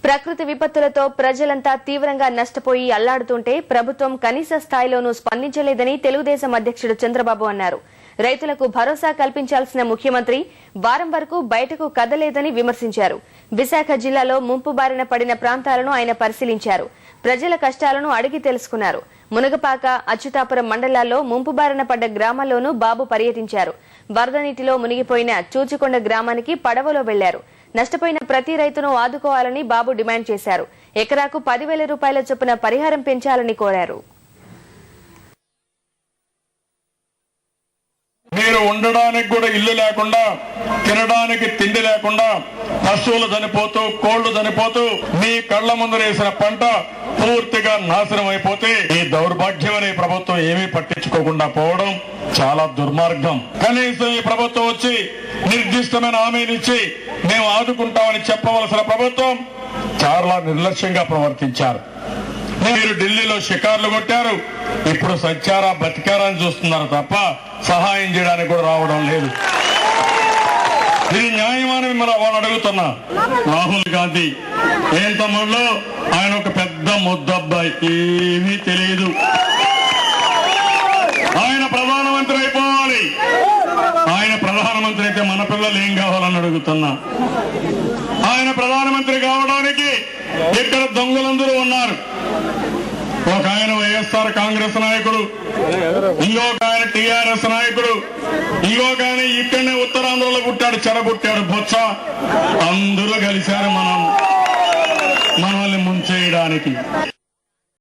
ప్రకృతి విపత్తులతో ప్రజలంతా తీవ్రంగా నష్టపోయి అల్లాడుతుంటే ప్రభుత్వం కనీస స్థాయిలోనూ స్పందించలేదని తెలుగుదేశం అధ్యక్షుడు చంద్రబాబు అన్నారు. రైతులకు భరోసా కల్పించాల్సిన ముఖ్యమంత్రి వారం వరకు బయటకు కదలేదని విమర్శించారు. విశాఖ జిల్లాలో ముంపు బారిన పడిన ప్రాంతాలను ఆయన పరిశీలించారు. ప్రజల కష్టాలను అడిగి తెలుసుకున్నారు. మునగపాక, అచ్యుతాపురం మండలాల్లో ముంపు బారిన పడ్డ గ్రామాల్లోనూ బాబు పర్యటించారు. వరద నీటిలో మునిగిపోయిన చూచికొండ గ్రామానికి పడవలో వెళ్లారు. నష్టపోయిన ప్రతి రైతును ఆదుకోవాలని బాబు డిమాండ్ చేశారు. ఎకరాకు 10,000 రూపాయల చొప్పున పరిహారం పెంచాలని కోరారు. మీరు ఉండడానికి కూడా ఇల్లు లేకుండా, తినడానికి తిండి లేకుండా, పశువులు చనిపోతూ, కోళ్లు చనిపోతూ, మీ కళ్ల ముందు వేసిన పంట పూర్తిగా నాశనం అయిపోతే ఈ దౌర్భాగ్యం అనే ప్రభుత్వం ఏమీ పట్టించుకోకుండా పోవడం చాలా దుర్మార్గం. కనీసం ఈ ప్రభుత్వం వచ్చి నిర్దిష్టమైన హామీనిచ్చి మేము ఆదుకుంటామని చెప్పవలసిన ప్రభుత్వం చాలా నిర్లక్ష్యంగా ప్రవర్తించారు. మీరు ఢిల్లీలో షికార్లు కొట్టారు, ఇప్పుడు సచ్చారా బతికారా అని చూస్తున్నారు తప్ప సహాయం చేయడానికి కూడా రావడం లేదు. ఇది న్యాయమని వాళ్ళు అడుగుతున్నా. రాహుల్ గాంధీ ఏం తమ్ముళ్ళు, ఆయన ఒక పెద్ద ముద్దబ్బాయి, ఏమీ తెలియదు. ఆయన ప్రధానమంత్రి అయిపోవాలి. ఆయన ప్రధానమంత్రి అయితే మన పిల్లలు ఏం కావాలని అడుగుతున్నా. ఆయన ప్రధానమంత్రి కావడానికి ఇక్కడ దొంగలందరూ ఉన్నారు. ఒక ఆయన వైఎస్ఆర్ కాంగ్రెస్ నాయకుడు, ఇంకొక ఆయన టీఆర్ఎస్ నాయకుడు, ఇంకొక ఆయన ఇక్కడనే ఉత్తరాంధ్రలో పుట్టాడు, చెడబుట్టాడు బొత్స. అందరూ కలిశారు మనల్ని ముంచేయడానికి.